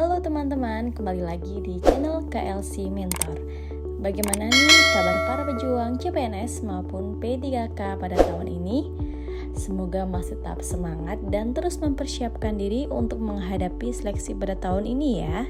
Halo teman-teman, kembali lagi di channel KLC Mentor. Bagaimana nih kabar para pejuang CPNS maupun P3K pada tahun ini? Semoga masih tetap semangat dan terus mempersiapkan diri untuk menghadapi seleksi pada tahun ini ya.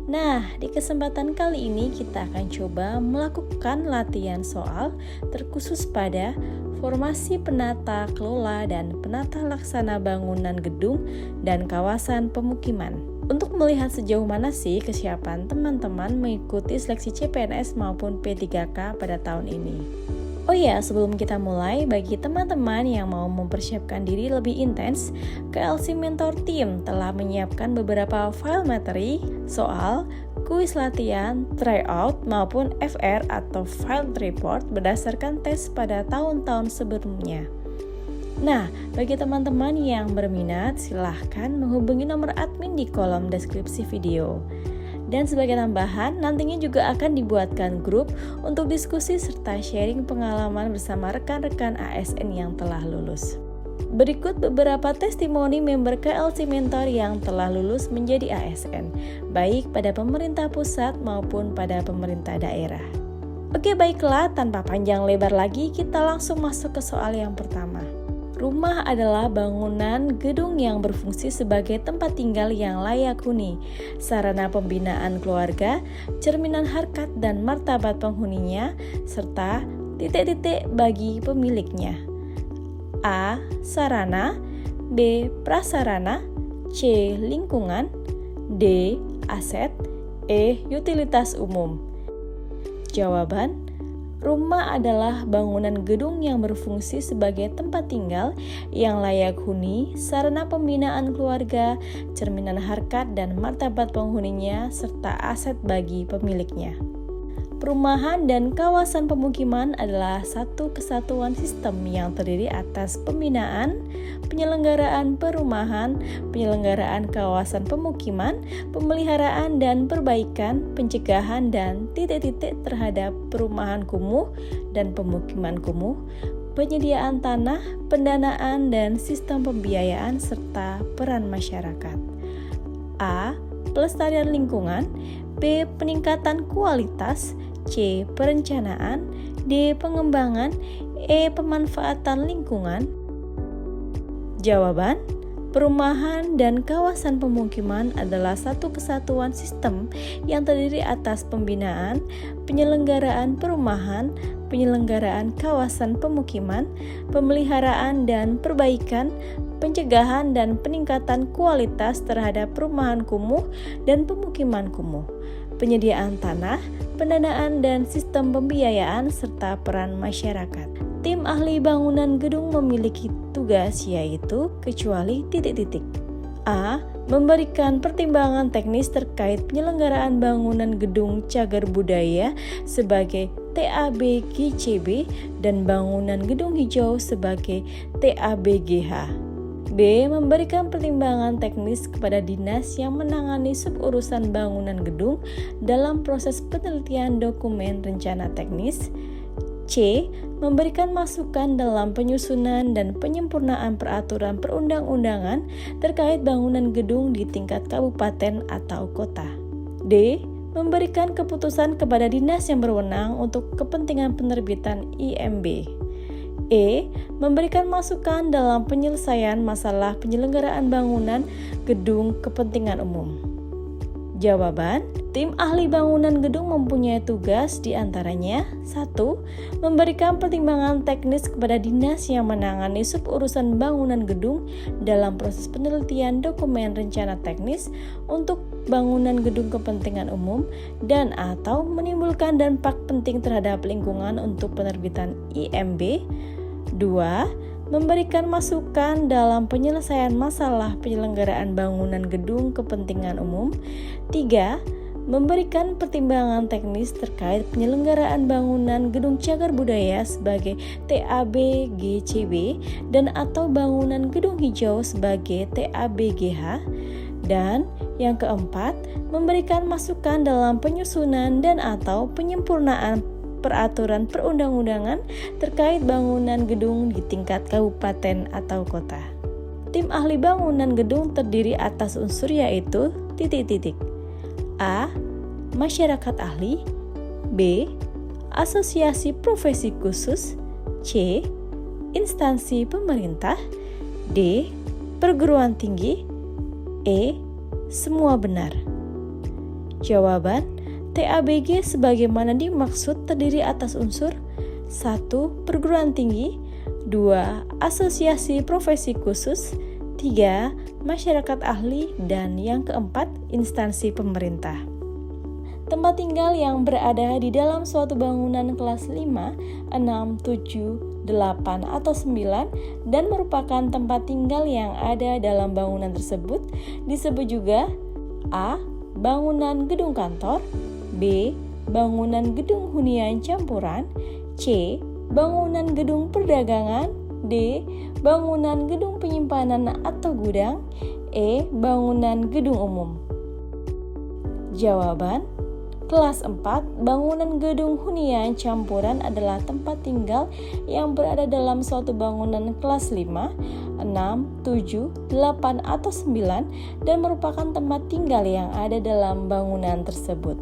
Nah, di kesempatan kali ini kita akan coba melakukan latihan soal terkhusus pada formasi penata kelola dan penata laksana bangunan gedung dan kawasan pemukiman. Untuk melihat sejauh mana sih kesiapan teman-teman mengikuti seleksi CPNS maupun P3K pada tahun ini. Oh ya, sebelum kita mulai, bagi teman-teman yang mau mempersiapkan diri lebih intens, KLC Mentor Team telah menyiapkan beberapa file materi, soal, kuis latihan, tryout, maupun FR atau Field Report berdasarkan tes pada tahun-tahun sebelumnya. Nah, bagi teman-teman yang berminat, silahkan menghubungi nomor admin di kolom deskripsi video. Dan sebagai tambahan, nantinya juga akan dibuatkan grup untuk diskusi serta sharing pengalaman bersama rekan-rekan ASN yang telah lulus. Berikut beberapa testimoni member KLC Mentor yang telah lulus menjadi ASN, baik pada pemerintah pusat maupun pada pemerintah daerah. Oke, baiklah, tanpa panjang lebar lagi, kita langsung masuk ke soal yang pertama. Rumah adalah bangunan gedung yang berfungsi sebagai tempat tinggal yang layak huni, sarana pembinaan keluarga, cerminan harkat dan martabat penghuninya, serta titik-titik bagi pemiliknya. A. Sarana, B. Prasarana, C. Lingkungan, D. Aset, E. Utilitas umum. Jawaban: rumah adalah bangunan gedung yang berfungsi sebagai tempat tinggal yang layak huni, sarana pembinaan keluarga, cerminan harkat dan martabat penghuninya, serta aset bagi pemiliknya. Perumahan dan kawasan pemukiman adalah satu kesatuan sistem yang terdiri atas pembinaan, penyelenggaraan perumahan, penyelenggaraan kawasan pemukiman, pemeliharaan dan perbaikan, pencegahan dan titik-titik terhadap perumahan kumuh dan pemukiman kumuh, penyediaan tanah, pendanaan dan sistem pembiayaan serta peran masyarakat. A. Pelestarian lingkungan, B. Peningkatan kualitas, C. Perencanaan, D. Pengembangan, E. Pemanfaatan lingkungan. Jawaban: perumahan dan kawasan pemukiman adalah satu kesatuan sistem yang terdiri atas pembinaan, penyelenggaraan perumahan, penyelenggaraan kawasan pemukiman, pemeliharaan dan perbaikan, pencegahan dan peningkatan kualitas terhadap perumahan kumuh dan pemukiman kumuh, penyediaan tanah, pendanaan dan sistem pembiayaan, serta peran masyarakat. Tim ahli bangunan gedung memiliki tugas yaitu kecuali titik-titik. A. Memberikan pertimbangan teknis terkait penyelenggaraan bangunan gedung cagar budaya sebagai TABGCB dan bangunan gedung hijau sebagai TABGH. B. Memberikan pertimbangan teknis kepada dinas yang menangani suburusan bangunan gedung dalam proses penelitian dokumen rencana teknis. C. Memberikan masukan dalam penyusunan dan penyempurnaan peraturan perundang-undangan terkait bangunan gedung di tingkat kabupaten atau kota. D. Memberikan keputusan kepada dinas yang berwenang untuk kepentingan penerbitan IMB. E. Memberikan masukan dalam penyelesaian masalah penyelenggaraan bangunan gedung kepentingan umum. Jawaban: tim ahli bangunan gedung mempunyai tugas diantaranya 1. Memberikan pertimbangan teknis kepada dinas yang menangani suburusan bangunan gedung dalam proses penelitian dokumen rencana teknis untuk bangunan gedung kepentingan umum dan atau menimbulkan dampak penting terhadap lingkungan untuk penerbitan IMB. 2. Memberikan masukan dalam penyelesaian masalah penyelenggaraan bangunan gedung kepentingan umum. 3. Memberikan pertimbangan teknis terkait penyelenggaraan bangunan gedung cagar budaya sebagai TABGCB dan atau bangunan gedung hijau sebagai TABGH. Dan yang keempat, memberikan masukan dalam penyusunan dan atau penyempurnaan peraturan perundang-undangan terkait bangunan gedung di tingkat kabupaten atau kota. Tim ahli bangunan gedung terdiri atas unsur yaitu A. Masyarakat ahli. B. Asosiasi profesi khusus. C. Instansi pemerintah. D. Perguruan tinggi. E. Semua benar. Jawaban TABG sebagaimana dimaksud terdiri atas unsur 1. Perguruan tinggi. 2. Asosiasi profesi khusus. 3. Masyarakat ahli. Dan yang keempat, instansi pemerintah. Tempat tinggal yang berada di dalam suatu bangunan kelas 5, 6, 7, 8, atau 9 dan merupakan tempat tinggal yang ada dalam bangunan tersebut disebut juga A. Bangunan gedung kantor. B. Bangunan gedung hunian campuran. C. Bangunan gedung perdagangan. D. Bangunan gedung penyimpanan atau gudang. E. Bangunan gedung umum. Jawaban kelas 4, bangunan gedung hunian campuran adalah tempat tinggal yang berada dalam suatu bangunan kelas 5, 6, 7, 8, atau 9 dan merupakan tempat tinggal yang ada dalam bangunan tersebut.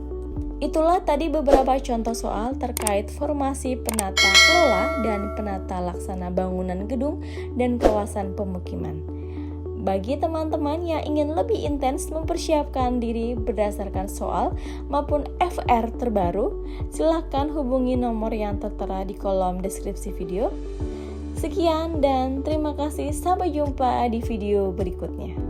Itulah tadi beberapa contoh soal terkait formasi penata kelola dan penata laksana bangunan gedung dan kawasan pemukiman. Bagi teman-teman yang ingin lebih intens mempersiapkan diri berdasarkan soal maupun FR terbaru, silakan hubungi nomor yang tertera di kolom deskripsi video. Sekian dan terima kasih, sampai jumpa di video berikutnya.